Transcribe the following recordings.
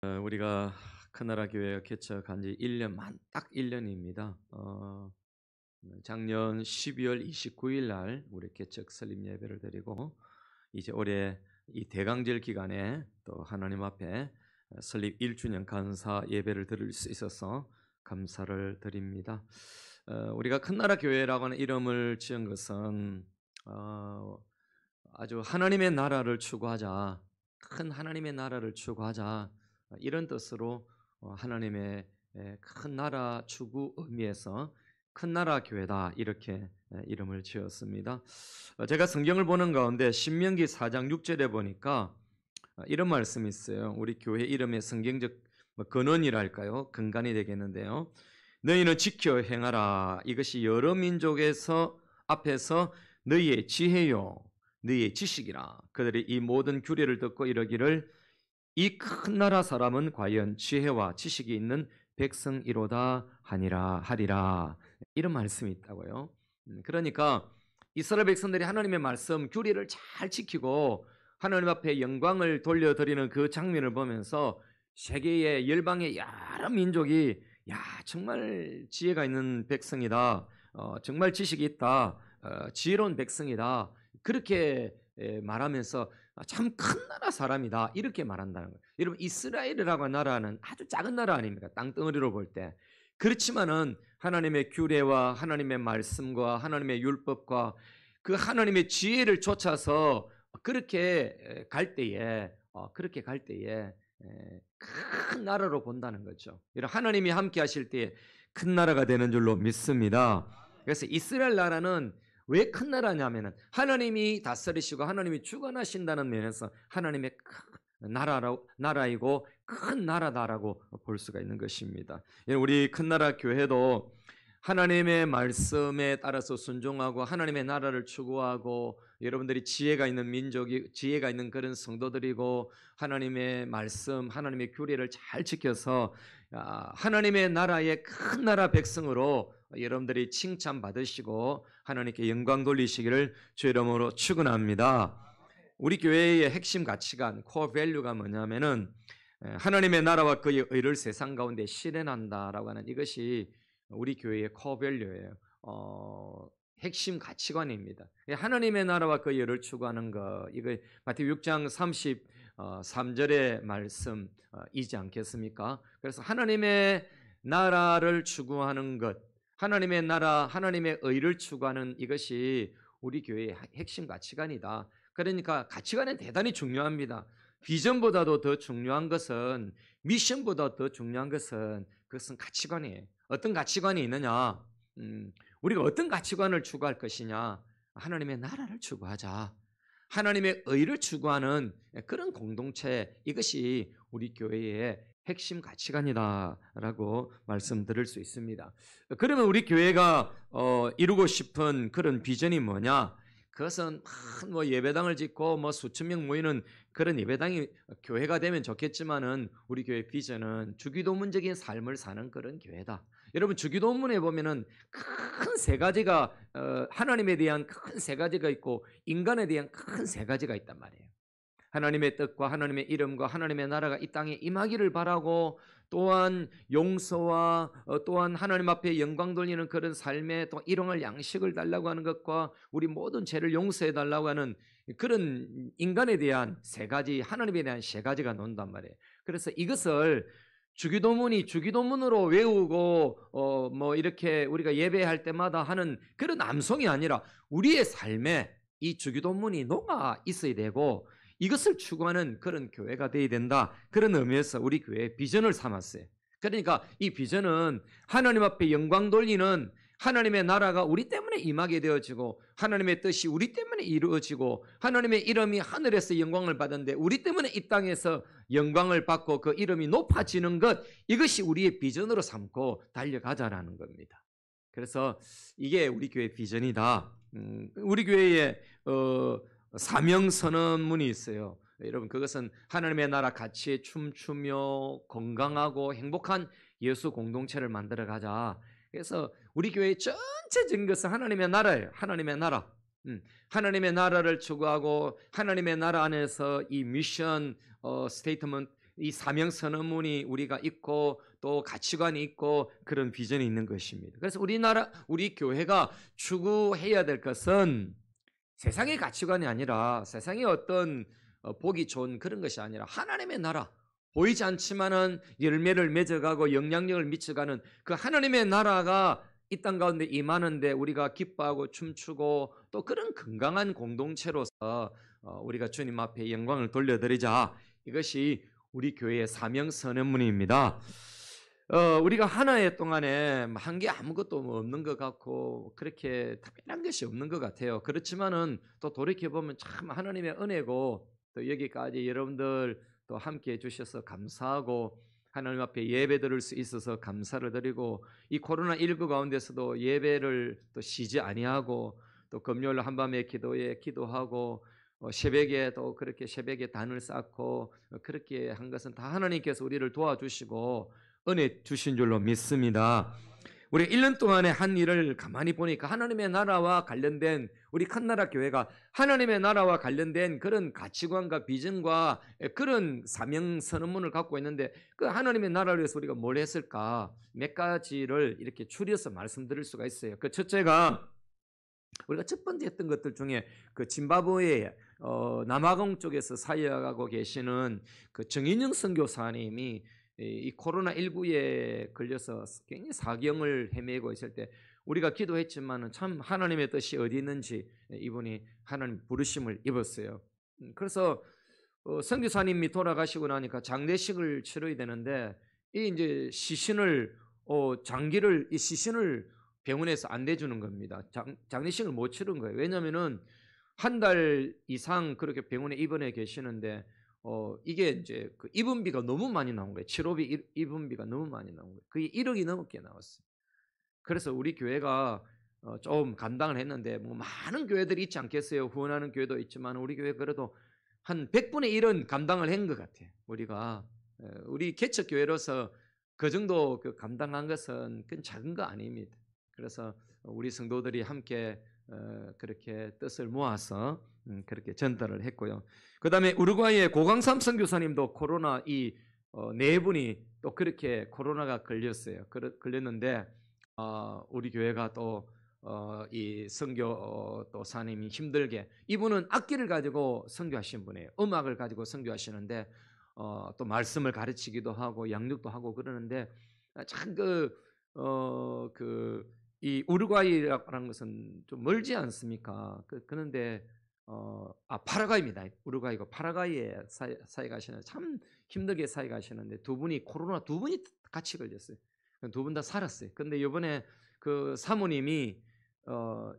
우리가 큰나라 교회가 개척한 지 1년 딱 1년입니다. 작년 12월 29일 날 우리 개척 설립 예배를 드리고 이제 올해 이 대강절 기간에 또 하나님 앞에 설립 1주년 감사 예배를 드릴 수 있어서 감사를 드립니다. 우리가 큰나라 교회라고 하는 이름을 지은 것은 아주 하나님의 나라를 추구하자, 큰 하나님의 나라를 추구하자, 이런 뜻으로 하나님의 큰 나라 추구 의미에서 큰 나라 교회다 이렇게 이름을 지었습니다. 제가 성경을 보는 가운데 신명기 4장 6절에 보니까 이런 말씀이 있어요. 우리 교회 이름의 성경적 근원이랄까요? 근간이 되겠는데요. 너희는 지켜 행하라. 이것이 여러 민족에서 앞에서 너희의 지혜요, 너희의 지식이라. 그들이 이 모든 규례를 듣고 이러기를 이 큰 나라 사람은 과연 지혜와 지식이 있는 백성이로다 하리라. 이런 말씀이 있다고요. 그러니까 이스라엘 백성들이 하나님의 말씀 규례를 잘 지키고 하나님 앞에 영광을 돌려드리는 그 장면을 보면서 세계의 열방의 여러 민족이 야, 정말 지혜가 있는 백성이다. 정말 지식이 있다. 지혜로운 백성이다. 그렇게 말하면서 참 큰 나라 사람이다. 이렇게 말한다는 거예요. 여러분, 이스라엘이라고 하는 나라는 아주 작은 나라 아닙니까? 땅덩어리로 볼 때. 그렇지만은 하나님의 규례와 하나님의 말씀과 하나님의 율법과 그 하나님의 지혜를 쫓아서 그렇게 갈 때에 큰 나라로 본다는 거죠. 하나님이 함께 하실 때에 큰 나라가 되는 줄로 믿습니다. 그래서 이스라엘 나라는 왜 큰 나라냐면은 하나님이 다스리시고 하나님이 주관하신다는 면에서 하나님의 나라이고 큰 나라다라고 볼 수가 있는 것입니다. 우리 큰 나라 교회도 하나님의 말씀에 따라서 순종하고 하나님의 나라를 추구하고 여러분들이 지혜가 있는 민족이 지혜가 있는 그런 성도들이고 하나님의 말씀, 하나님의 규례를 잘 지켜서 하나님의 나라의 큰 나라 백성으로 여러분들이 칭찬받으시고 하나님께 영광 돌리시기를 주 이름으로 축원합니다. 우리 교회의 핵심 가치관, 코어 밸류가 뭐냐면은 하나님의 나라와 그의 의를 세상 가운데 실현한다라고 하는 이것이 우리 교회의 코어 밸류예요. 핵심 가치관입니다. 하나님의 나라와 그의 의를 추구하는 것, 이거 마태복음 6장 33절의 말씀이지 않겠습니까? 그래서 하나님의 나라를 추구하는 것, 하나님의 나라, 하나님의 의를 추구하는 이것이 우리 교회의 핵심 가치관이다. 그러니까 가치관은 대단히 중요합니다. 비전보다도 더 중요한 것은, 미션보다 더 중요한 것은 그것은 가치관이에요. 어떤 가치관이 있느냐? 우리가 어떤 가치관을 추구할 것이냐? 하나님의 나라를 추구하자. 하나님의 의를 추구하는 그런 공동체, 이것이 우리 교회의 핵심 가치관이다라고 말씀드릴 수 있습니다. 그러면 우리 교회가 이루고 싶은 그런 비전이 뭐냐? 그것은 예배당을 짓고 수천 명 모이는 그런 예배당이 교회가 되면 좋겠지만은 우리 교회 비전은 주기도문적인 삶을 사는 그런 교회다. 여러분, 주기도문에 보면은 큰 세 가지가 하나님에 대한 큰 세 가지가 있고 인간에 대한 큰 세 가지가 있단 말이에요. 하나님의 뜻과 하나님의 이름과 하나님의 나라가 이 땅에 임하기를 바라고, 또한 용서와 또한 하나님 앞에 영광 돌리는 그런 삶에 또 일용할 양식을 달라고 하는 것과 우리 모든 죄를 용서해 달라고 하는 그런 인간에 대한 세 가지, 하나님에 대한 세 가지가 논단 말이에요. 그래서 이것을 주기도문으로 외우고 이렇게 우리가 예배할 때마다 하는 그런 암송이 아니라 우리의 삶에 이 주기도문이 녹아 있어야 되고 이것을 추구하는 그런 교회가 되어야 된다. 그런 의미에서 우리 교회의 비전을 삼았어요. 그러니까 이 비전은 하나님 앞에 영광 돌리는 하나님의 나라가 우리 때문에 임하게 되어지고 하나님의 뜻이 우리 때문에 이루어지고 하나님의 이름이 하늘에서 영광을 받는데 우리 때문에 이 땅에서 영광을 받고 그 이름이 높아지는 것, 이것이 우리의 비전으로 삼고 달려가자라는 겁니다. 그래서 이게 우리 교회의 비전이다. 우리 교회의 사명 선언문이 있어요. 여러분, 그것은 하나님의 나라 가치에 춤추며 건강하고 행복한 예수 공동체를 만들어 가자. 그래서 우리 교회의 전체적인 것은 하나님의 나라예요. 하나님의 나라. 하나님의 나라를 추구하고 하나님의 나라 안에서 이 미션 스테이트먼트, 이 사명 선언문이 우리가 있고 또 가치관이 있고 그런 비전이 있는 것입니다. 그래서 우리 교회가 추구해야 될 것은 세상의 가치관이 아니라 세상의 어떤 보기 좋은 그런 것이 아니라 하나님의 나라, 보이지 않지만은 열매를 맺어가고 영향력을 미쳐가는 그 하나님의 나라가 이 땅 가운데 임하는데 우리가 기뻐하고 춤추고 또 그런 건강한 공동체로서 우리가 주님 앞에 영광을 돌려드리자. 이것이 우리 교회의 사명 선언문입니다. 우리가 하나의 동안에 한 게 아무것도 없는 것 같고 그렇게 특별한 것이 없는 것 같아요. 그렇지만은 또 돌이켜 보면 참 하나님의 은혜고 또 여기까지 여러분들 또 함께 해주셔서 감사하고 하나님 앞에 예배 드릴 수 있어서 감사를 드리고 이 코로나19 가운데서도 예배를 또 쉬지 아니하고 또 금요일 한밤에 기도에 기도하고 새벽에 또 그렇게 새벽에 단을 쌓고 그렇게 한 것은 다 하나님께서 우리를 도와주시고 은혜 주신 줄로 믿습니다. 우리 1년 동안의 한 일을 가만히 보니까 하나님의 나라와 관련된 우리 큰나라 교회가 하나님의 나라와 관련된 그런 가치관과 비전과 그런 사명 선언문을 갖고 있는데 그 하나님의 나라를 위해서 우리가 뭘 했을까 몇 가지를 이렇게 추려서 말씀드릴 수가 있어요. 그 첫째가 우리가 첫 번째 했던 것들 중에 그 짐바브웨 남아공 쪽에서 사역하고 계시는 그 정인영 선교사님이 이 코로나19에 걸려서 굉장히 사경을 헤매고 있을 때 우리가 기도했지만은 참 하나님의 뜻이 어디 있는지 이분이 하나님 부르심을 입었어요. 그래서 선교사님이 돌아가시고 나니까 장례식을 치러야 되는데 이 이제 시신을 장기를 이 시신을 병원에서 안 내주는 겁니다. 장례식을 못 치른 거예요. 왜냐면은 한 달 이상 그렇게 병원에 입원해 계시는데 이게 이제 그 입원비가 너무 많이 나온 거예요. 치료비 입원비가 너무 많이 나온 거예요. 그게 1억이 넘게 나왔어요. 그래서 우리 교회가 좀 감당을 했는데 뭐 많은 교회들이 있지 않겠어요. 후원하는 교회도 있지만 우리 교회 그래도 한 100분의 1은 감당을 한 것 같아요. 우리가 우리 개척 교회로서 그 정도 그 감당한 것은 그건 작은 거 아닙니다. 그래서 우리 성도들이 함께 그렇게 뜻을 모아서 그렇게 전달을 했고요. 그 다음에 우루과이의 고강삼 선교사님도 코로나 네 분이 또 그렇게 코로나가 걸렸어요. 걸렸는데 우리 교회가 또 이 선교 또 사님이 힘들게 이분은 악기를 가지고 선교하신 분이에요. 음악을 가지고 선교하시는데 또 말씀을 가르치기도 하고 양육도 하고 그러는데 참 이 우루과이라는 것은 좀 멀지 않습니까? 그런데 파라과이입니다. 우루과이고 파라과이에 사회 가시는 참 힘들게 사회 가시는데 코로나 두 분이 같이 걸렸어요. 두 분 다 살았어요. 근데 이번에 그 사모님이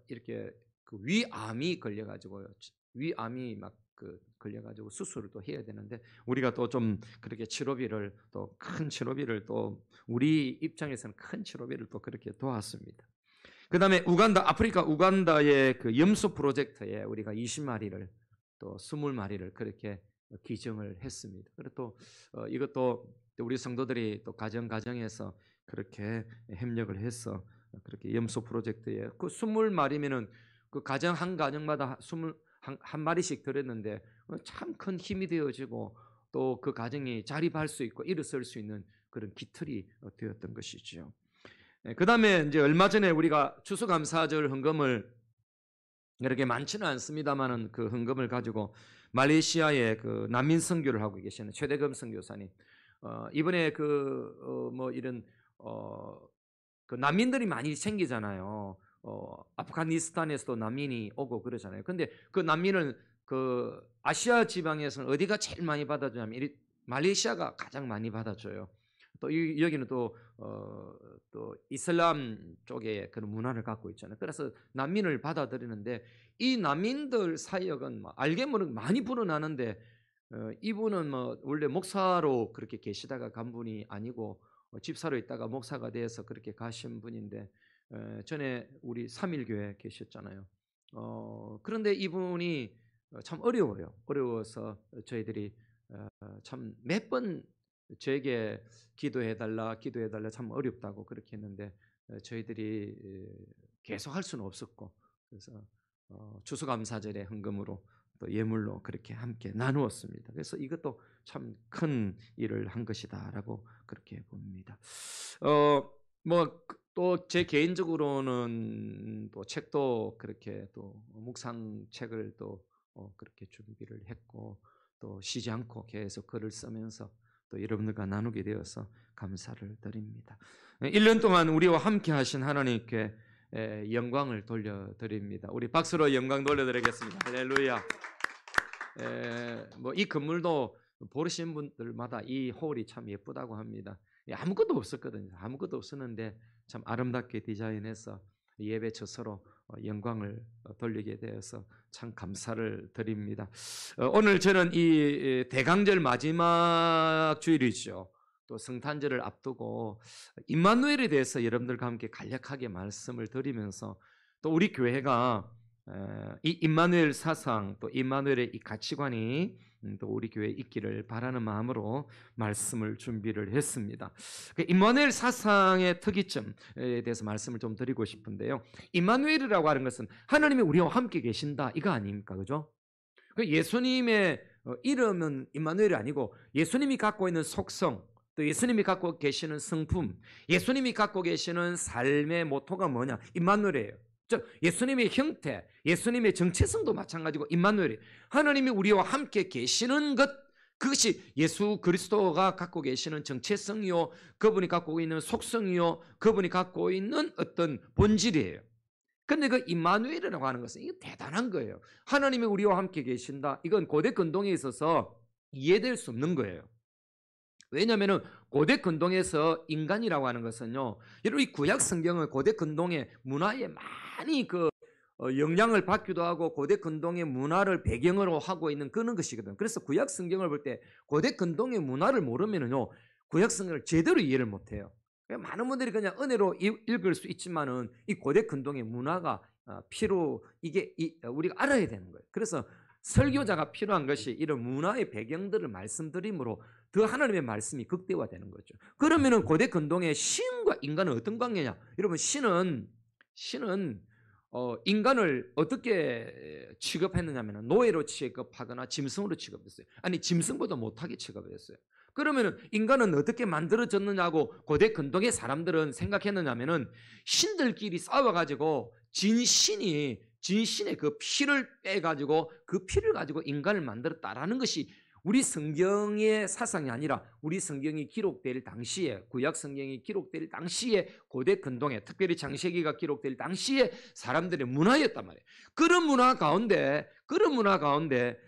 이렇게 그 위암이 걸려가지고요. 위암이 막 걸려가지고 수술을 또 해야 되는데 우리가 또 좀 그렇게 치료비를 또 큰 치료비를 또 우리 입장에서는 큰 치료비를 또 그렇게 도왔습니다. 그 다음에 아프리카 우간다의 그 염소 프로젝트에 우리가 20마리를 또 20마리를 그렇게 기증을 했습니다. 그리고 또 이것도 우리 성도들이 또 가정에서 그렇게 협력을 해서 그렇게 염소 프로젝트에 그 20마리면은 그 가정 한 가정마다 한 마리씩 들었는데 참 큰 힘이 되어지고 또 그 가정이 자립할 수 있고 일어설 수 있는 그런 기틀이 되었던 것이죠. 그 다음에 이제 얼마 전에 우리가 추수감사절 헌금을 이렇게 많지는 않습니다만은 그 헌금을 가지고 말레이시아에 그 난민 선교를 하고 계시는 최대금 선교사님 이번에 이런 그 난민들이 많이 생기잖아요. 아프가니스탄에서도 난민이 오고 그러잖아요. 근데 그 난민을 그 아시아 지방에서는 어디가 제일 많이 받아주냐면 말레이시아가 가장 많이 받아줘요. 또 여기는 또 이슬람 쪽에 그런 문화를 갖고 있잖아요. 그래서 난민을 받아들이는데 이 난민들 사역은 알게 모르게 많이 불어나는데 이분은 원래 목사로 그렇게 계시다가 간 분이 아니고 집사로 있다가 목사가 돼서 그렇게 가신 분인데 전에 우리 삼일교회 계셨잖아요. 그런데 이분이 참 어려워요. 어려워서 저희들이 참 몇 번 저에게 기도해달라 참 어렵다고 그렇게 했는데 저희들이 계속 할 수는 없었고 그래서 추수감사절에 헌금으로 또 예물로 그렇게 함께 나누었습니다. 그래서 이것도 참 큰 일을 한 것이다라고 그렇게 봅니다. 뭐 또 제 개인적으로는 또 책도 그렇게 또 묵상 책을 또 그렇게 준비를 했고 또 쉬지 않고 계속 글을 쓰면서 또 여러분들과 나누게 되어서 감사를 드립니다. 1년 동안 우리와 함께 하신 하나님께 영광을 돌려드립니다. 우리 박수로 영광 돌려드리겠습니다. 할렐루야. 뭐 이 건물도 보시는 분들마다 이 홀이 참 예쁘다고 합니다. 아무것도 없었거든요. 아무것도 없었는데 참 아름답게 디자인해서 예배처 서로 영광을 돌리게 되어서 참 감사를 드립니다. 오늘 저는 이 대강절 마지막 주일이죠. 또 성탄절을 앞두고 임마누엘에 대해서 여러분들과 함께 간략하게 말씀을 드리면서 또 우리 교회가 이 임마누엘 사상 또 임마누엘의 이 가치관이 또 우리 교회에 있기를 바라는 마음으로 말씀을 준비를 했습니다. 임마누엘 사상의 특이점에 대해서 말씀을 좀 드리고 싶은데요. 임마누엘이라고 하는 것은 하나님이 우리와 함께 계신다 이거 아닙니까? 그죠? 예수님의 이름은 임마누엘이 아니고 예수님이 갖고 있는 속성 또 예수님이 갖고 계시는 성품, 예수님이 갖고 계시는 삶의 모토가 뭐냐? 임마누엘이에요. 즉 예수님의 형태, 예수님의 정체성도 마찬가지고 임마누엘이 하나님이 우리와 함께 계시는 것 그것이 예수 그리스도가 갖고 계시는 정체성이요 그분이 갖고 있는 속성이요 그분이 갖고 있는 어떤 본질이에요. 그런데 그 임마누엘이라고 하는 것은 이게 대단한 거예요. 하나님이 우리와 함께 계신다. 이건 고대 근동에 있어서 이해될 수 없는 거예요. 왜냐하면 고대 근동에서 인간이라고 하는 것은요, 여러분 이 구약 성경은 고대 근동의 문화에 많이 영향을 받기도 하고 고대 근동의 문화를 배경으로 하고 있는 그런 것이거든. 그래서 구약 성경을 볼 때 고대 근동의 문화를 모르면은요, 구약 성경을 제대로 이해를 못해요. 많은 분들이 그냥 은혜로 읽을 수 있지만은 이 고대 근동의 문화가 이게 우리가 알아야 되는 거예요. 그래서 설교자가 필요한 것이 이런 문화의 배경들을 말씀드림으로 더 하나님의 말씀이 극대화되는 거죠. 그러면은 고대 근동의 신과 인간은 어떤 관계냐? 여러분 신은 인간을 어떻게 취급했느냐면 노예로 취급하거나 짐승으로 취급했어요. 아니 짐승보다 못하게 취급했어요. 그러면은 인간은 어떻게 만들어졌느냐고 고대 근동의 사람들은 생각했느냐면은 신들끼리 싸워가지고 진신의 그 피를 빼가지고 그 피를 가지고 인간을 만들었다라는 것이 우리 성경의 사상이 아니라 우리 성경이 기록될 당시에 구약 성경이 기록될 당시에 고대 근동에 특별히 창세기가 기록될 당시에 사람들의 문화였단 말이에요. 그런 문화 가운데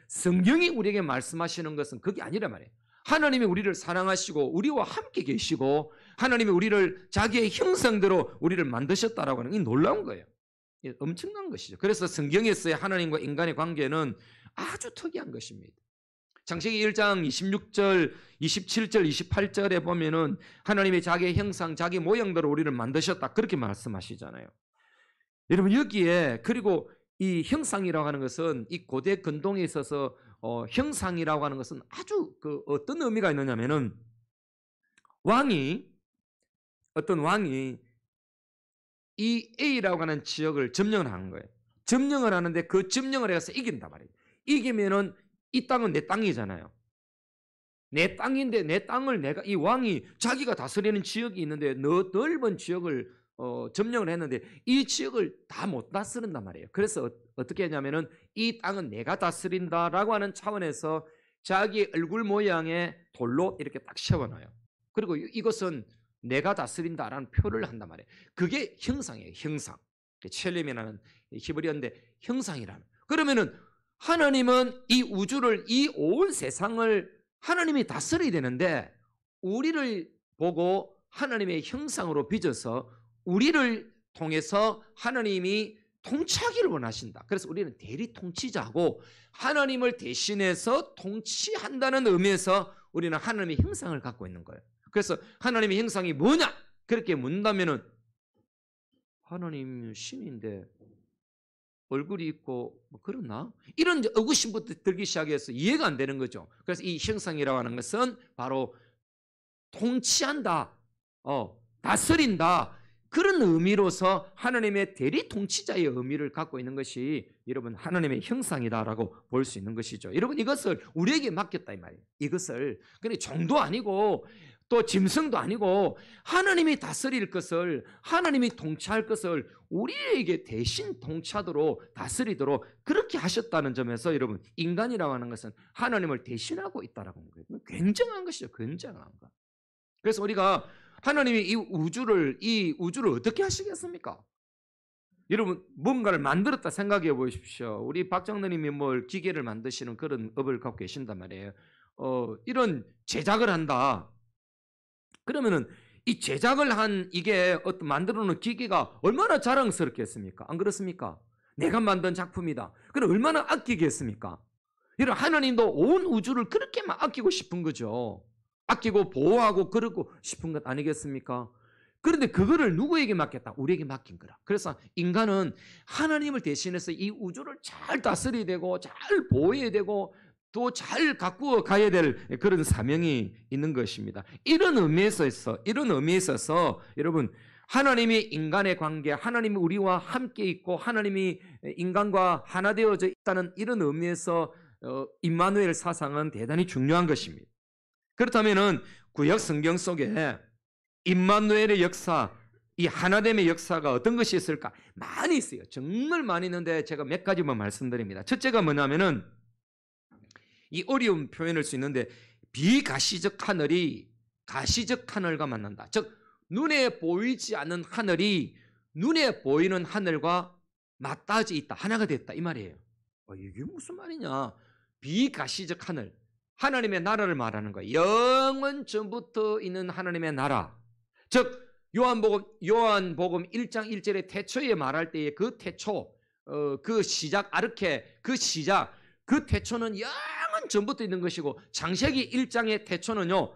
성경이 우리에게 말씀하시는 것은 그게 아니란 말이에요. 하나님이 우리를 사랑하시고 우리와 함께 계시고 하나님이 우리를 자기의 형상대로 우리를 만드셨다라고 하는 이 놀라운 거예요. 엄청난 것이죠. 그래서 성경에서의 하나님과 인간의 관계는 아주 특이한 것입니다. 창세기 1장 26절, 27절, 28절에 보면은 하나님이 자기의 형상, 자기 모양대로 우리를 만드셨다 그렇게 말씀하시잖아요. 여러분 여기에 그리고 이 형상이라고 하는 것은 이 고대 근동에 있어서 형상이라고 하는 것은 아주 어떤 의미가 있느냐면은 어떤 왕이 이 A라고 하는 지역을 점령을 하는 거예요. 점령을 하는데 그 점령을 해서 이긴단 말이에요. 이기면은 이 땅은 내 땅이잖아요. 내 땅인데 내 땅을 이 왕이 자기가 다스리는 지역이 있는데 넓은 지역을 점령을 했는데 이 지역을 다 못 다스린단 말이에요. 그래서 어떻게 했냐면은 이 땅은 내가 다스린다라고 하는 차원에서 자기 얼굴 모양의 돌로 이렇게 딱 세워놔요. 그리고 이것은 내가 다스린다라는 표를 한단 말이에요. 그게 형상이에요. 형상. 첼렘이라는 히브리어인데 형상이라는. 그러면은 하나님은 이 우주를 이 온 세상을 하나님이 다스려야 되는데 우리를 보고 하나님의 형상으로 빚어서 우리를 통해서 하나님이 통치하기를 원하신다. 그래서 우리는 대리 통치자고 하나님을 대신해서 통치한다는 의미에서 우리는 하나님의 형상을 갖고 있는 거예요. 그래서 하나님의 형상이 뭐냐? 그렇게 묻는다면은 하나님 신인데 얼굴이 있고 뭐 그러나? 이런 의구심부터 들기 시작해서 이해가 안 되는 거죠. 그래서 이 형상이라고 하는 것은 바로 통치한다, 다스린다, 그런 의미로서 하나님의 대리 통치자의 의미를 갖고 있는 것이 여러분 하나님의 형상이다라고 볼 수 있는 것이죠. 여러분 이것을 우리에게 맡겼다 이 말이에요. 이것을 근데 종도 아니고 또 짐승도 아니고 하나님이 다스릴 것을 하나님이 통치할 것을 우리에게 대신 통치하도록 다스리도록 그렇게 하셨다는 점에서 여러분 인간이라고 하는 것은 하나님을 대신하고 있다라고 하는 거예요. 굉장한 것이죠. 굉장한 것. 그래서 우리가 하나님이 이 우주를 어떻게 하시겠습니까? 여러분 뭔가를 만들었다 생각해 보십시오. 우리 박장로님이 뭘 기계를 만드시는 그런 업을 갖고 계신단 말이에요. 이런 제작을 한다. 그러면은 이 제작을 한 이게 어떤 만들어 놓은 기계가 얼마나 자랑스럽겠습니까? 안 그렇습니까? 내가 만든 작품이다. 그럼 얼마나 아끼겠습니까? 여러분 하나님도 온 우주를 그렇게만 아끼고 싶은 거죠. 아끼고 보호하고 그러고 싶은 것 아니겠습니까? 그런데 그거를 누구에게 맡겼다? 우리에게 맡긴 거라. 그래서 인간은 하나님을 대신해서 이 우주를 잘 다스려야 되고 잘 보호해야 되고 또 잘 가꾸어 가야 될 그런 사명이 있는 것입니다. 이런 의미에서 여러분 하나님이 인간의 관계, 하나님이 우리와 함께 있고 하나님이 인간과 하나 되어져 있다는 이런 의미에서 임마누엘 사상은 대단히 중요한 것입니다. 그렇다면은 구약 성경 속에 임마누엘의 역사, 이 하나됨의 역사가 어떤 것이 있을까? 많이 있어요. 정말 많이 있는데 제가 몇 가지만 말씀드립니다. 첫째가 뭐냐면은 이 어려운 표현일 수 있는데 비가시적 하늘이 가시적 하늘과 만난다. 즉 눈에 보이지 않는 하늘이 눈에 보이는 하늘과 맞닿아 있다. 하나가 됐다. 이 말이에요. 이게 무슨 말이냐? 비가시적 하늘. 하나님의 나라를 말하는 거예요. 영원 전부터 있는 하나님의 나라. 즉 요한복음 1장 1절에 태초에 말할 때의 그 태초, 그 시작 아르케, 그 시작, 그 태초는 영원 전부터 있는 것이고 창세기 1장의 태초는요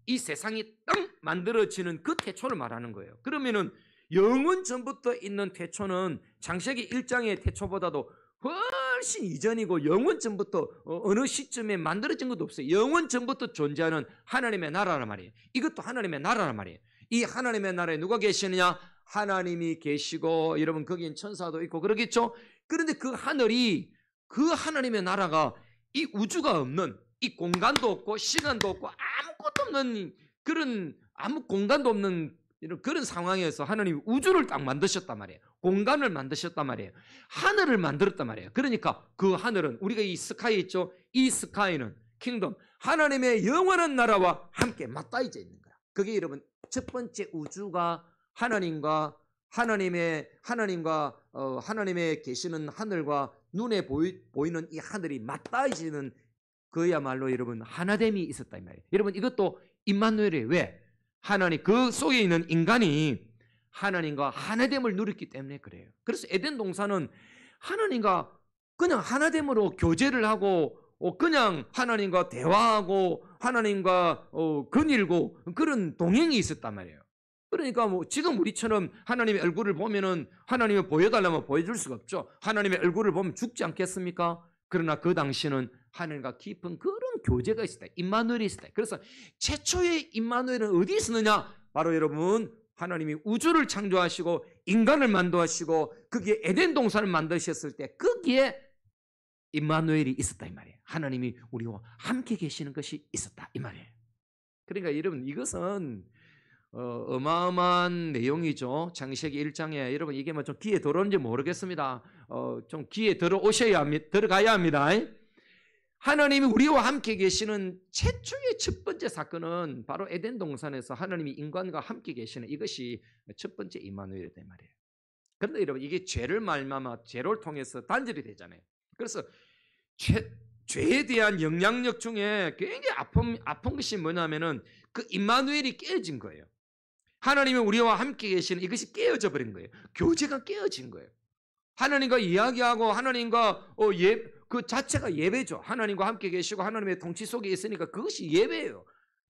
이 세상이 딱 만들어지는 그 태초를 말하는 거예요. 그러면은 영원 전부터 있는 태초는 창세기 1장의 태초보다도 훨씬 이전이고 영원 전부터 어느 시점에 만들어진 것도 없어요. 영원 전부터 존재하는 하나님의 나라란 말이에요. 이것도 하나님의 나라란 말이에요. 이 하나님의 나라에 누가 계시느냐? 하나님이 계시고 여러분 거기엔 천사도 있고 그러겠죠. 그런데 그 하늘이 그 하나님의 나라가 이 우주가 없는 이 공간도 없고 시간도 없고 아무것도 없는 그런 아무 공간도 없는 이런 그런 상황에서 하나님이 우주를 딱 만드셨단 말이에요. 공간을 만드셨단 말이에요. 하늘을 만들었단 말이에요. 그러니까 그 하늘은 우리가 이 스카이 있죠. 이 스카이는 킹덤 하나님의 영원한 나라와 함께 맞닿아져 있는 거야. 그게 여러분 첫 번째 우주가 하나님과 하나님의 계시는 하늘과 눈에 보이는 이 하늘이 맞닿아지는 그야말로 여러분 하나됨이 있었다 이 말이에요. 여러분 이것도 임마누엘이에요. 왜? 하나님 그 속에 있는 인간이 하나님과 하나됨을 누렸기 때문에 그래요. 그래서 에덴 동산은 하나님과 그냥 하나됨으로 교제를 하고 그냥 하나님과 대화하고 하나님과 거닐고 그런 동행이 있었단 말이에요. 그러니까 뭐 지금 우리처럼 하나님의 얼굴을 보면은 하나님을 보여달라면 보여줄 수가 없죠. 하나님의 얼굴을 보면 죽지 않겠습니까? 그러나 그 당시는 하늘과 깊은 그런 교제가 있었다. 임마누엘이 있었다. 그래서 최초의 임마누엘은 어디 있었느냐? 바로 여러분 하나님이 우주를 창조하시고 인간을 만들어하시고 거기에 에덴 동산을 만드셨을 때 거기에 임마누엘이 있었다 이 말이에요. 하나님이 우리와 함께 계시는 것이 있었다 이 말이에요. 그러니까 여러분 이것은 어마어마한 내용이죠. 창세기 1장에 여러분 이게 뭐 좀 귀에 들어오는지 모르겠습니다. 좀 귀에 들어가야 합니다. 하나님이 우리와 함께 계시는 최초의 첫 번째 사건은 바로 에덴 동산에서 하나님이 인간과 함께 계시는 이것이 첫 번째 임마누엘이다 말이에요. 그런데 여러분 이게 죄를 통해서 단절이 되잖아요. 그래서 죄에 대한 영향력 중에 굉장히 아픈 것이 뭐냐면은 그 임마누엘이 깨어진 거예요. 하나님이 우리와 함께 계시는 이것이 깨어져 버린 거예요. 교제가 깨어진 거예요. 하나님과 이야기하고 하나님과 그 자체가 예배죠. 하나님과 함께 계시고 하나님의 통치 속에 있으니까 그것이 예배예요.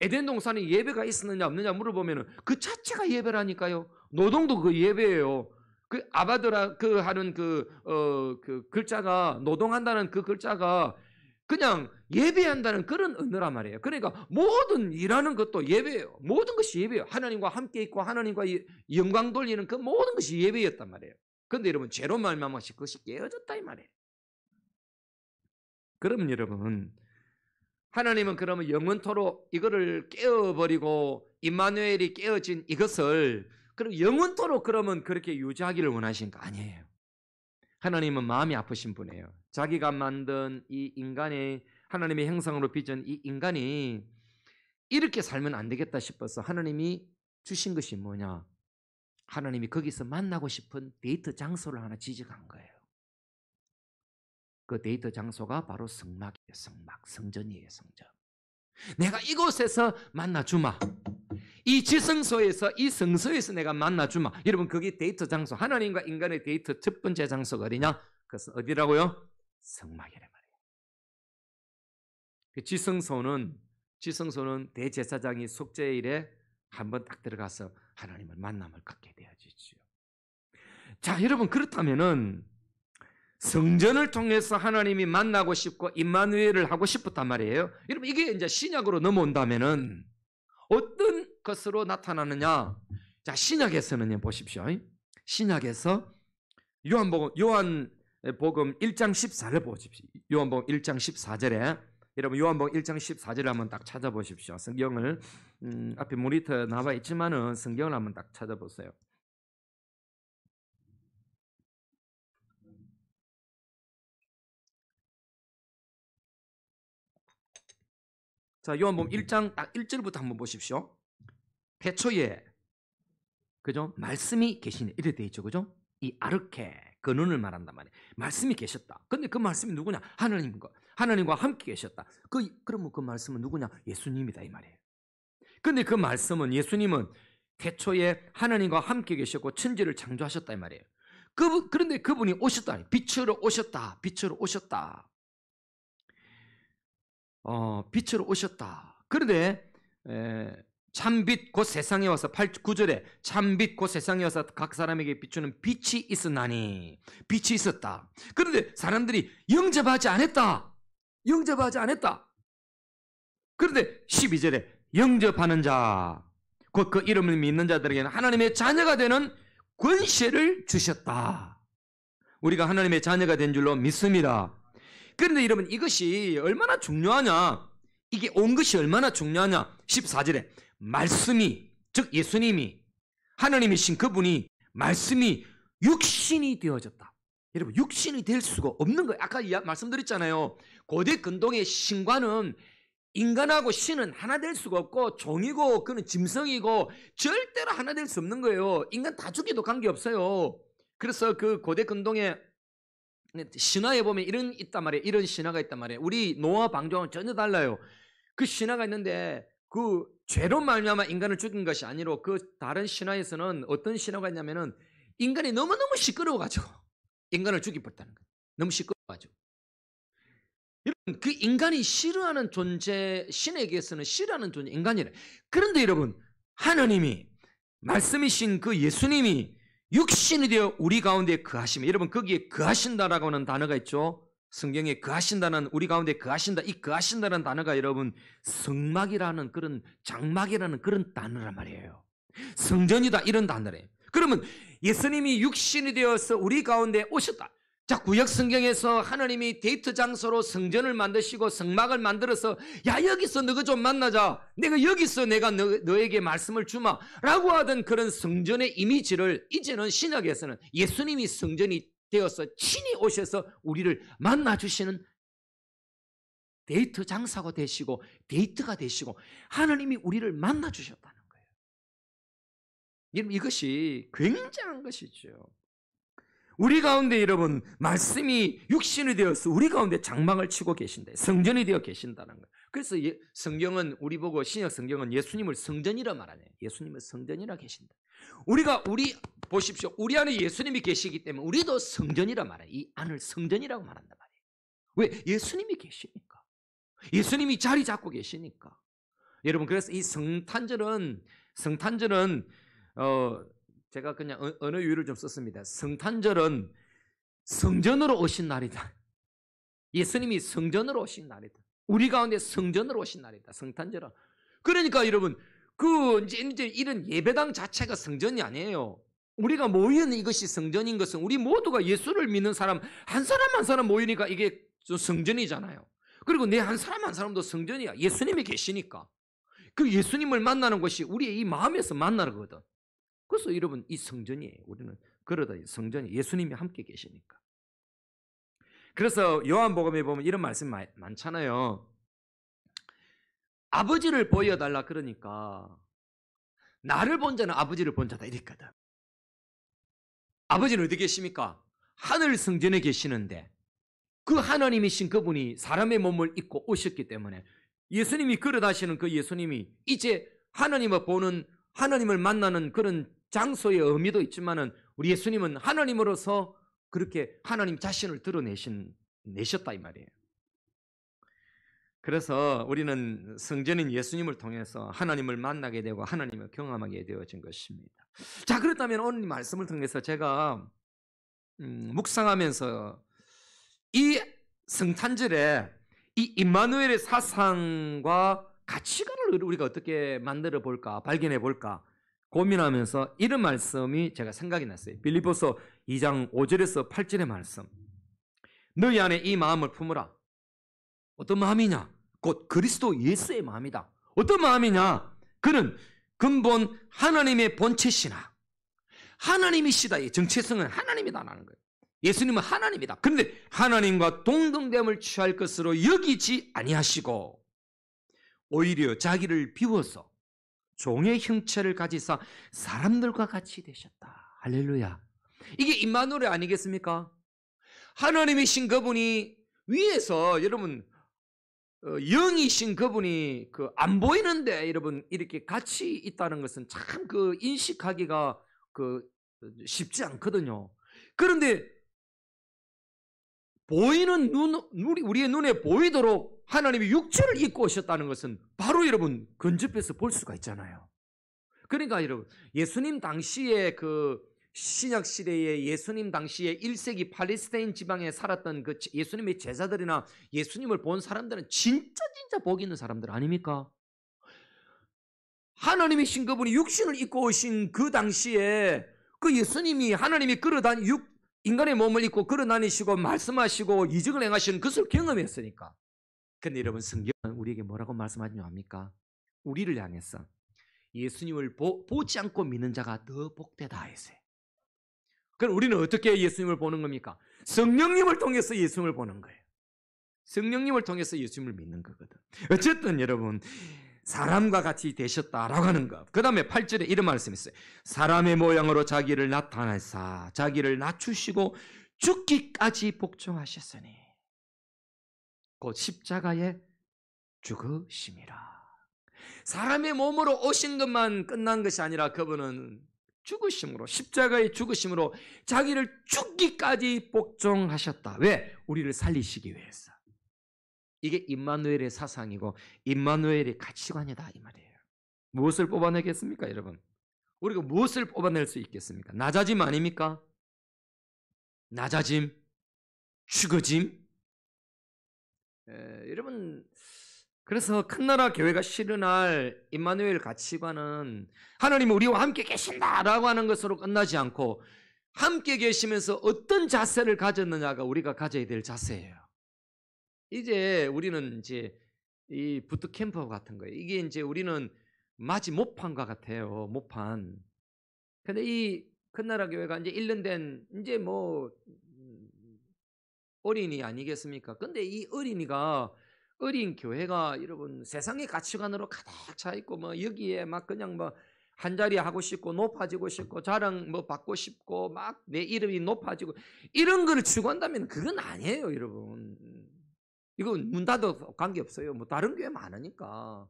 에덴 동산에 예배가 있었느냐 없느냐 물어보면은 그 자체가 예배라니까요. 노동도 그 예배예요. 그 아바드라 그 하는 그 글자가 노동한다는 그 글자가 그냥 예배한다는 그런 언어란 말이에요. 그러니까 모든 일하는 것도 예배예요. 모든 것이 예배예요. 하나님과 함께 있고 하나님과 영광 돌리는 그 모든 것이 예배였단 말이에요. 그런데 여러분 죄로 말미암아 그것이 깨어졌다 이 말이에요. 그러면 여러분 하나님은 그러면 영원토록 이거를 깨어버리고 임마누엘이 깨어진 이것을 그럼 영원토록 그러면 그렇게 유지하기를 원하신 거 아니에요. 하나님은 마음이 아프신 분이에요. 자기가 만든 이 인간의 하나님의 형상으로 빚은 이 인간이 이렇게 살면 안 되겠다 싶어서 하나님이 주신 것이 뭐냐? 하나님이 거기서 만나고 싶은 데이트 장소를 하나 지적한 거예요. 그 데이트 장소가 바로 성막이에요. 성전이에요. 성전. 내가 이곳에서 만나주마. 이 지성소에서 이 성소에서 내가 만나주마. 여러분 거기 데이트 장소 하나님과 인간의 데이트 첫 번째 장소가 어디냐? 그것은 어디라고요? 성막이란 말이에요. 그 지성소는 대제사장이 속죄일에 한번 딱 들어가서 하나님을 만남을 갖게 되어지죠. 자 여러분 그렇다면은 성전을 통해서 하나님이 만나고 싶고 임마누엘을 하고 싶었단 말이에요. 여러분 이게 이제 신약으로 넘어온다면은 어떤 것으로 나타나느냐? 자 신약에서는요 보십시오. 신약에서 요한복음 1장 14절 보십시오. 요한복음 1장 14절에 여러분 요한복음 1장 14절을 한번 딱 찾아보십시오. 성경을 앞에 모니터 나와 있지만은 성경을 한번 딱 찾아보세요. 자, 요한복음 1장 딱 1절부터 한번 보십시오. 태초에 그죠? 말씀이 계시네. 이래 돼 있죠. 그죠? 이 아르케 근원을 말한단 말이에요. 말씀이 계셨다. 근데 그 말씀이 누구냐? 하나님과 함께 계셨다. 그러면 그 말씀은 누구냐? 예수님이다 이 말이에요. 근데 그 말씀은 예수님은 태초에 하나님과 함께 계셨고 천지를 창조하셨다 이 말이에요. 그런데 그분이 오셨다. 빛으로 오셨다. 빛으로 오셨다. 그런데 참빛 곧 세상에 와서 9절에 참빛 곧 세상에 와서 각 사람에게 비추는 빛이 있었나니 빛이 있었다. 그런데 사람들이 영접하지 않았다. 그런데 12절에 영접하는 자 곧 그 이름을 믿는 자들에게는 하나님의 자녀가 되는 권세를 주셨다. 우리가 하나님의 자녀가 된 줄로 믿습니다. 그런데 여러분 이것이 얼마나 중요하냐? 이게 온 것이 얼마나 중요하냐? 14절에 말씀이 즉 예수님이 하나님이신 그분이 말씀이 육신이 되어졌다. 여러분 육신이 될 수가 없는 거예요. 아까 말씀드렸잖아요. 고대 근동의 신과는 인간하고 신은 하나 될 수가 없고 종이고 그는 짐승이고 절대로 하나 될 수 없는 거예요. 인간 다 죽여도 관계없어요. 그래서 그 고대 근동의 신화에 보면 이런 신화가 있단 말이에요. 우리 노아 방종은 전혀 달라요. 그 신화가 있는데 그 죄로 말미암아 인간을 죽인 것이 아니라 그 다른 신화에서는 어떤 신화가 있냐면은 인간이 너무너무 시끄러워가지고 인간을 죽이버렸다는 거예요. 너무 시끄러워가지고. 여러분 그 인간이 싫어하는 존재 신에게서는 싫어하는 존재 인간이래. 그런데 여러분 하나님이 말씀이신 그 예수님이 육신이 되어 우리 가운데 거하시면 여러분 거기에 거하신다라고 하는 단어가 있죠. 성경에 거하신다는 우리 가운데 거하신다. 이 거하신다는 단어가 여러분 성막이라는 그런 장막이라는 그런 단어란 말이에요. 성전이다 이런 단어래요. 그러면 예수님이 육신이 되어서 우리 가운데 오셨다. 자 구약 성경에서 하나님이 데이트 장소로 성전을 만드시고 성막을 만들어서 야 여기서 너가 좀 만나자. 내가 여기서 내가 너에게 말씀을 주마 라고 하던 그런 성전의 이미지를 이제는 신약에서는 예수님이 성전이 되어서 친히 오셔서 우리를 만나주시는 데이트 장사가 되시고 데이트가 되시고 하나님이 우리를 만나주셨다는 거예요. 여러분 이것이 굉장한 것이죠. 우리 가운데 여러분 말씀이 육신이 되어서 우리 가운데 장막을 치고 계신다. 성전이 되어 계신다는 거예요. 그래서 성경은 우리 보고 신약 성경은 예수님을 성전이라 말하네요. 예수님을 성전이라 계신다. 우리 보십시오. 우리 안에 예수님이 계시기 때문에 우리도 성전이라 말해요. 이 안을 성전이라고 말한단 말이에요. 왜? 예수님이 계시니까. 예수님이 자리 잡고 계시니까. 여러분 그래서 이 성탄절은 제가 그냥 언어 유희를 좀 썼습니다. 성탄절은 성전으로 오신 날이다. 예수님이 성전으로 오신 날이다. 우리 가운데 성전으로 오신 날이다. 성탄절은. 그러니까 여러분, 이제 이런 예배당 자체가 성전이 아니에요. 우리가 모이는 이것이 성전인 것은 우리 모두가 예수를 믿는 사람 한 사람 한 사람 모이니까 이게 성전이잖아요. 그리고 내 한 사람 한 사람도 성전이야. 예수님이 계시니까. 그 예수님을 만나는 것이 우리의 이 마음에서 만나는 거거든. 그래서 여러분, 이 성전이에요. 우리는 그러다 성전이 예수님이 함께 계시니까. 그래서 요한복음에 보면 이런 말씀 많잖아요. 아버지를 보여달라 그러니까 나를 본 자는 아버지를 본 자다 이랬거든. 아버지는 어디 계십니까? 하늘 성전에 계시는데 그 하나님이신 그분이 사람의 몸을 입고 오셨기 때문에 예수님이 걸어다시는 그 예수님이 이제 하나님을 만나는 그런 장소의 의미도 있지만은 우리 예수님은 하나님으로서 그렇게 하나님 자신을 드러내셨다 이 말이에요. 그래서 우리는 성전인 예수님을 통해서 하나님을 만나게 되고 하나님을 경험하게 되어진 것입니다. 자, 그렇다면 오늘 말씀을 통해서 제가 묵상하면서 이 성탄절에 이 임마누엘의 사상과 가치관을 우리가 어떻게 만들어 볼까, 발견해 볼까 고민하면서 이런 말씀이 제가 생각이 났어요. 빌립보서 2장 5절에서 8절의 말씀. 너희 안에 이 마음을 품으라. 어떤 마음이냐? 곧 그리스도 예수의 마음이다. 어떤 마음이냐? 그는 근본 하나님의 본체시나 하나님이시다. 의 정체성은 하나님이다라는 거예요. 예수님은 하나님이다. 그런데 하나님과 동등됨을 취할 것으로 여기지 아니하시고 오히려 자기를 비워서 종의 형체를 가지사 사람들과 같이 되셨다. 할렐루야. 이게 임마누엘 아니겠습니까? 하나님이신 그분이 위에서 여러분 영이신 그분이 안 보이는데 여러분 이렇게 같이 있다는 것은 참 인식하기가 쉽지 않거든요. 그런데 보이는 우리의 눈에 보이도록 하나님이 육체를 입고 오셨다는 것은 바로 여러분 근접해서 볼 수가 있잖아요. 그러니까 여러분 예수님 당시에 신약 시대에 예수님 당시에 1세기 팔레스타인 지방에 살았던 예수님의 제자들이나 예수님을 본 사람들은 진짜 복 있는 사람들 아닙니까? 하나님이신 그분이 육신을 입고 오신 그 당시에 예수님이 하나님이 인간의 몸을 입고 걸어다니시고 말씀하시고 이적을 행하시는 것을 경험했으니까. 근데 여러분 성경은 우리에게 뭐라고 말씀하지 합니까? 우리를 향해서 예수님을 보지 않고 믿는 자가 더 복되다 했어요. 그럼 우리는 어떻게 예수님을 보는 겁니까? 성령님을 통해서 예수님을 보는 거예요. 성령님을 통해서 예수님을 믿는 거거든. 어쨌든 여러분 사람과 같이 되셨다라고 하는 것. 그 다음에 8절에 이런 말씀이 있어요. 사람의 모양으로 자기를 나타내사 자기를 낮추시고 죽기까지 복종하셨으니 곧 십자가에 죽으심이라. 사람의 몸으로 오신 것만 끝난 것이 아니라 그분은 죽으심으로 십자가의 죽으심으로 자기를 죽기까지 복종하셨다. 왜? 우리를 살리시기 위해서. 이게 임마누엘의 사상이고 임마누엘의 가치관이다 이 말이에요. 무엇을 뽑아내겠습니까 여러분? 우리가 무엇을 뽑아낼 수 있겠습니까? 낮아짐 아닙니까? 낮아짐, 죽어짐. 여러분 그래서 큰나라 교회가 실현할 임마누엘 가치관은 하나님은 우리와 함께 계신다라고 하는 것으로 끝나지 않고 함께 계시면서 어떤 자세를 가졌느냐가 우리가 가져야 될 자세예요. 이제 우리는 이 부트캠프 같은 거예요. 이게 이제 우리는 마치 모판과 같아요. 모판. 근데 이 큰나라 교회가 이제 1년 된 이제 어린이 아니겠습니까? 근데 이 어린 교회가 여러분 세상의 가치관으로 가득 차 있고 여기에 막 그냥 한 자리 하고 싶고 높아지고 싶고 자랑 받고 싶고 막 내 이름이 높아지고 이런 거를 추구한다면 그건 아니에요, 여러분. 이건 문 닫아도 관계없어요. 다른 교회 많으니까.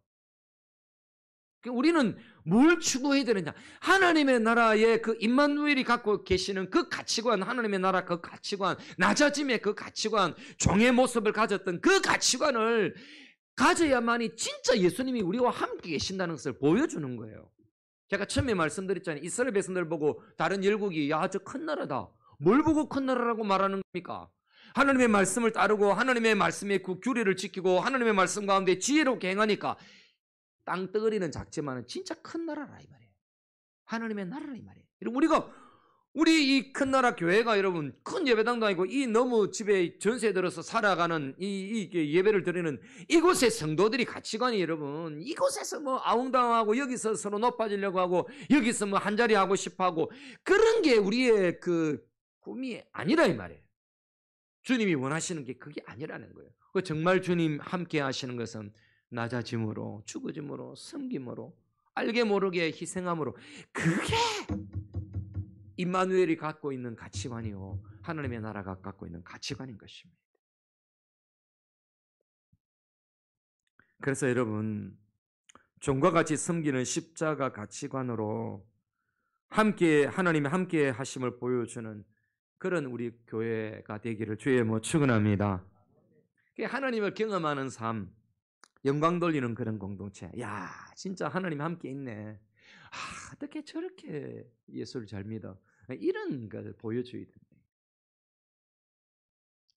우리는 뭘 추구해야 되느냐? 하나님의 나라의 임마누엘이 갖고 계시는 그 가치관, 하나님의 나라 그 가치관, 낮아짐의 그 가치관, 종의 모습을 가졌던 그 가치관을 가져야만이 진짜 예수님이 우리와 함께 계신다는 것을 보여주는 거예요. 제가 처음에 말씀드렸잖아요. 이스라엘 백성들 보고 다른 열국이 야, 저 큰 나라다. 뭘 보고 큰 나라라고 말하는 겁니까? 하나님의 말씀을 따르고 하나님의 말씀의 그 규례를 지키고 하나님의 말씀 가운데 지혜롭게 행하니까 땅덩어리는 작지만 진짜 큰 나라라 이 말이에요. 하나님의 나라라 이 말이에요. 우리 이 큰 나라 교회가 여러분 큰 예배당도 아니고 이 너무 집에 전세 들어서 살아가는 이 예배를 드리는 이곳의 성도들이 가치관이 여러분 이곳에서 뭐 아웅다웅하고 여기서 서로 높아지려고 하고 여기서 뭐 한 자리 하고 싶어 하고 그런 게 우리의 그 꿈이 아니라 이 말이에요. 주님이 원하시는 게 그게 아니라는 거예요. 정말 주님 함께 하시는 것은 낮아짐으로 죽어짐으로 섬김으로 알게 모르게 희생함으로 그게 임마누엘이 갖고 있는 가치관이요 하나님의 나라가 갖고 있는 가치관인 것입니다. 그래서 여러분 종과 같이 섬기는 십자가 가치관으로 함께 하나님의 함께 하심을 보여주는 그런 우리 교회가 되기를 주의 이름으로 축원합니다. 하나님을 경험하는 삶, 영광 돌리는 그런 공동체. 야, 진짜 하나님 함께 있네. 어떻게 저렇게 예수를 잘 믿어? 이런 것을 보여줘야 됩니다.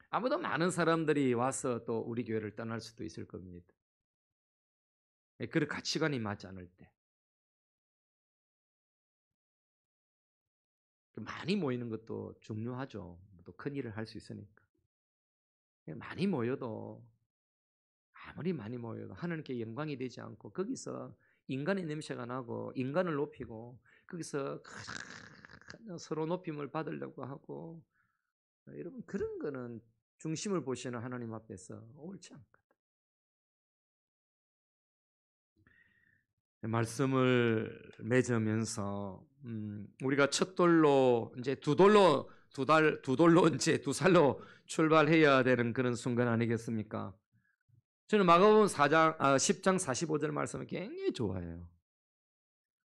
아무도 많은 사람들이 와서 또 우리 교회를 떠날 수도 있을 겁니다. 그런 가치관이 맞지 않을 때. 많이 모이는 것도 중요하죠. 또 큰 일을 할 수 있으니까. 많이 모여도 아무리 많이 모여도 하나님께 영광이 되지 않고 거기서 인간의 냄새가 나고 인간을 높이고 거기서 서로 높임을 받으려고 하고 여러분 그런 거는 중심을 보시는 하나님 앞에서 옳지 않거든. 말씀을 맺으면서 우리가 첫 돌로 이제 두 돌로 이제 두 살로 출발해야 되는 그런 순간 아니겠습니까? 저는 마가복음 10장 45절 말씀을 굉장히 좋아해요.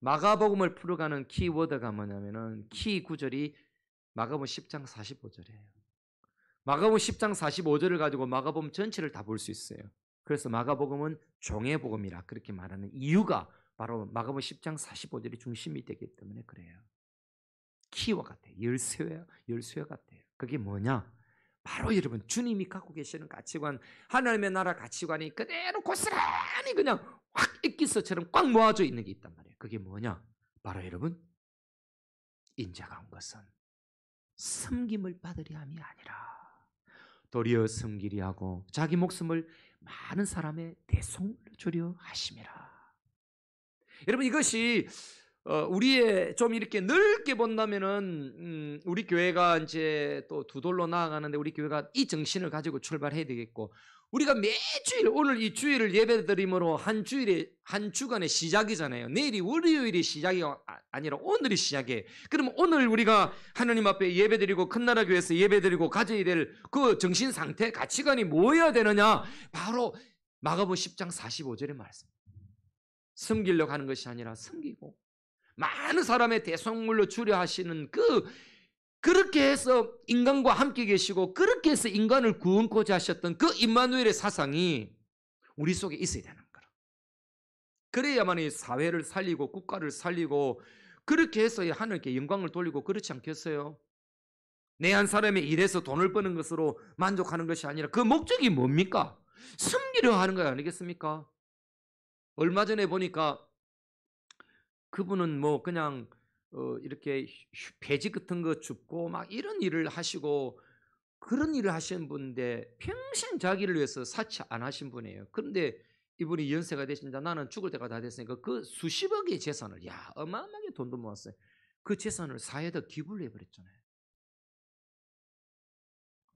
마가복음을 풀어가는 키워드가 뭐냐면은 키 구절이 마가복음 10장 45절이에요. 마가복음 10장 45절을 가지고 마가복음 전체를 다 볼 수 있어요. 그래서 마가복음은 종의 복음이라 그렇게 말하는 이유가 바로 마가복음 10장 45절이 중심이 되기 때문에 그래요. 키와 같아요. 열쇠와 같아요. 그게 뭐냐? 바로 여러분 주님이 갖고 계시는 가치관, 하나님의 나라 가치관이 그대로 고스란히 그냥 확 액기스처럼 꽉 모아져 있는 게 있단 말이에요. 그게 뭐냐? 바로 여러분 인자가 온 것은 섬김을 받으려 함이 아니라 도리어 섬기리 하고 자기 목숨을 많은 사람의 대속물로 주려 하심이라. 여러분 이것이 우리의 좀 이렇게 넓게 본다면은 우리 교회가 이제 또 두 돌로 나아가는데 우리 교회가 이 정신을 가지고 출발해야 되겠고 우리가 매주일 오늘 이 주일을 예배드림으로 한 주간의 시작이잖아요. 내일이 월요일이 시작이 아니라 오늘이 시작이에요. 그러면 오늘 우리가 하나님 앞에 예배드리고 큰 나라 교회에서 예배드리고 가져야 될 그 정신 상태 가치관이 뭐여야 되느냐? 바로 마가복음 10장 45절의 말씀. 섬기려고 하는 것이 아니라 섬기고 많은 사람의 대속물로 주려 하시는 그렇게 해서 인간과 함께 계시고 그렇게 해서 인간을 구원코자 하셨던 그 임마누엘의 사상이 우리 속에 있어야 되는 거라. 그래야만 이 사회를 살리고 국가를 살리고 그렇게 해서 하나님께 영광을 돌리고 그렇지 않겠어요? 내 한 사람의 일해서 돈을 버는 것으로 만족하는 것이 아니라 그 목적이 뭡니까? 섬기려 하는 거 아니겠습니까? 얼마 전에 보니까 그분은 뭐 그냥 이렇게 배지 같은 거 줍고 막 이런 일을 하시고 그런 일을 하시는 분인데 평생 자기를 위해서 사치 안 하신 분이에요. 그런데 이분이 연세가 되신다. 나는 죽을 때가 다 됐으니까 그 수십억의 재산을 어마어마하게 돈도 모았어요. 그 재산을 사회에다 기부를 해버렸잖아요.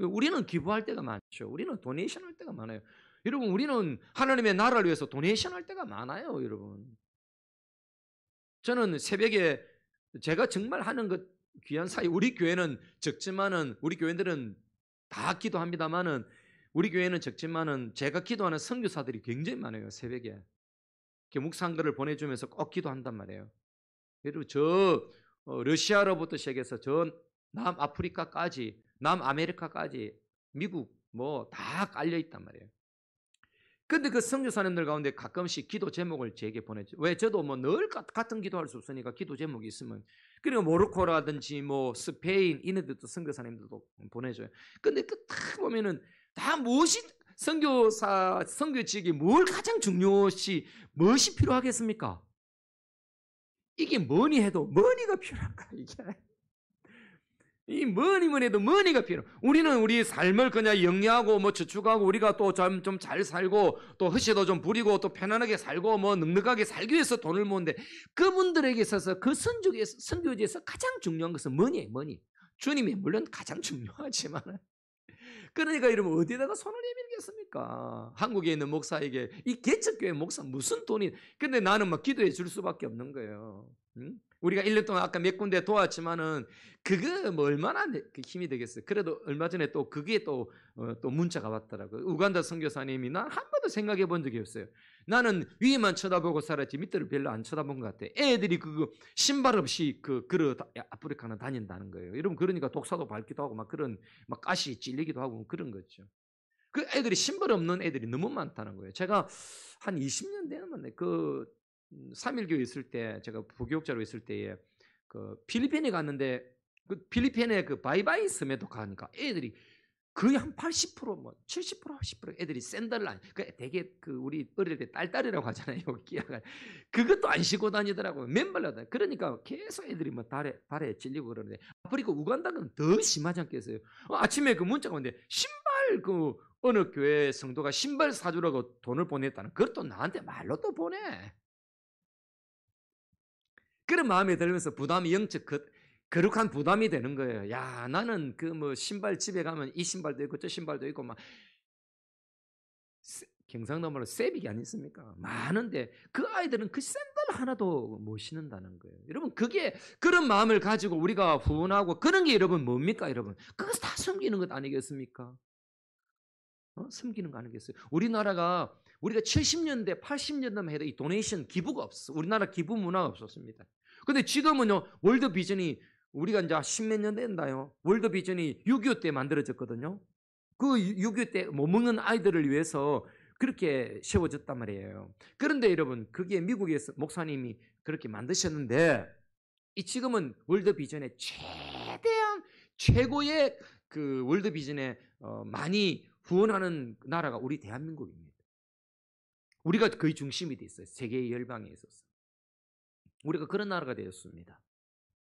우리는 기부할 때가 많죠. 우리는 도네이션 할 때가 많아요. 여러분 우리는 하나님의 나라를 위해서 도네이션 할 때가 많아요. 여러분 저는 새벽에 제가 정말 하는 것 귀한 사이 우리 교회는 적지만은 우리 교회들은 다 기도합니다만은 우리 교회는 적지만은 제가 기도하는 선교사들이 굉장히 많아요. 새벽에 묵상 글을 보내주면서 꼭 기도한단 말이에요. 여러분 러시아로부터 시작해서 저 남아프리카까지 남아메리카까지 미국 뭐 다 깔려 있단 말이에요. 근데 그 선교사님들 가운데 가끔씩 기도 제목을 제게 보내죠. 왜? 저도 뭐 늘 같은 기도할 수 없으니까 기도 제목이 있으면. 그리고 모로코라든지 뭐 스페인 이네들도 선교사님들도 보내줘요. 근데 그 딱 보면은 다 무엇이 선교사 선교지역이 뭘 가장 중요시 무엇이 필요하겠습니까? 이게 뭐니 해도 머니가 필요한 거야 이게. 이 뭐니만 해도 머니가 필요. 우리는 우리 삶을 그냥 영리하고 뭐 저축하고 우리가 또 좀 잘 살고 또 허시도 좀 부리고 또 편안하게 살고 뭐 넉넉하게 살기 위해서 돈을 모으는데 그분들에게 있어서 그 선교지에서 가장 중요한 것은 뭐니? 주님이 물론 가장 중요하지만 그러니까 여러분 어디다가 손을 내밀겠습니까? 한국에 있는 목사에게 이 개척교회 목사 무슨 돈이 근데 나는 막 기도해 줄 수밖에 없는 거예요. 응? 우리가 1년 동안 아까 몇 군데 도왔지만은 그거 뭐 얼마나 힘이 되겠어요. 그래도 얼마 전에 또 그게 또 문자가 왔더라고요. 우간다 선교사님이 난 한 번도 생각해 본 적이 없어요. 나는 위에만 쳐다보고 살았지 밑을 별로 안 쳐다본 것 같아. 애들이 그거 신발 없이 그러 아프리카는 다닌다는 거예요. 여러분 그러니까 독사도 밟기도 하고 막 그런 막 가시 찔리기도 하고 그런 거죠. 그 애들이 신발 없는 애들이 너무 많다는 거예요. 제가 한 20년 되는 그 3.1교회 있을 때 제가 부교육자로 있을 때에 그 필리핀에 갔는데 그 필리핀에 그 바이바이 섬에도 가니까 애들이 거의 한 80% 뭐 70% 80% 애들이 샌들을 안 그 되게 그 우리 어릴 때 딸딸이라고 하잖아요. 끼야가 그것도 안 신고 다니더라고요. 맨발로 다. 그러니까 계속 애들이 뭐 발에 찔리고 그러는데 아프리카 우간다는 더 심하지 않겠어요? 아침에 그 문자가 오는데 신발 그 어느 교회 성도가 신발 사주라고 돈을 보냈다는 그것도 나한테 말로 또 보내. 그런 마음이 들면서 부담이 영적 거룩한 부담이 되는 거예요. 야, 나는 그 뭐 신발 집에 가면 이 신발도 있고 저 신발도 있고 막 경상도 말로 세빅이 아니습니까? 많은데 그 아이들은 그 샌들 하나도 못 신는다는 거예요. 여러분 그게 그런 마음을 가지고 우리가 후원하고 그런 게 여러분 뭡니까 여러분? 그것을 다 섬기는 것 아니겠습니까? 섬기는 거 아니겠어요? 우리나라가 우리가 70년대 80년대만 해도 이 도네이션 기부가 없어. 우리나라 기부 문화가 없었습니다. 근데 지금은요 월드 비전이 우리가 이제 10몇 년 된다요. 월드 비전이 6.25 때 만들어졌거든요. 그 6.25 때 못 먹는 아이들을 위해서 그렇게 세워졌단 말이에요. 그런데 여러분 그게 미국에서 목사님이 그렇게 만드셨는데 이 지금은 월드 비전의 최대한 최고의 그 월드 비전에 많이 후원하는 나라가 우리 대한민국입니다. 우리가 거의 중심이 돼 있어요. 세계의 열방에 있어서. 우리가 그런 나라가 되었습니다.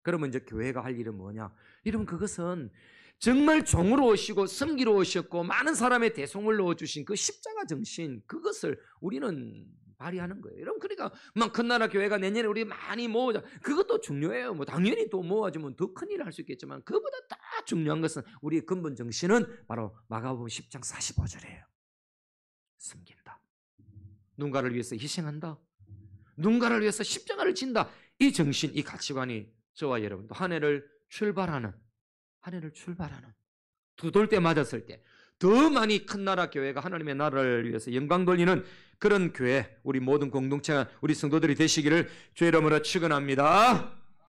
그러면 이제 교회가 할 일은 뭐냐? 여러분 그것은 정말 종으로 오시고 섬기러 오셨고 많은 사람의 대성을 넣어주신 그 십자가 정신 그것을 우리는 발휘하는 거예요. 여러분 그러니까 막 큰 나라 교회가 내년에 우리 많이 모으자 그것도 중요해요. 뭐 당연히 또 모아주면 더 큰 일을 할 수 있겠지만 그보다 더 중요한 것은 우리의 근본 정신은 바로 마가복음 10장 45절이에요. 섬긴다. 누군가를 위해서 희생한다. 누군가를 위해서 십자가를 진다. 이 정신, 이 가치관이 저와 여러분도 한 해를 출발하는 두 돌 때 맞았을 때 더 많이 큰 나라 교회가 하나님의 나라를 위해서 영광 돌리는 그런 교회 우리 모든 공동체가 우리 성도들이 되시기를 주의 이름으로 축원합니다.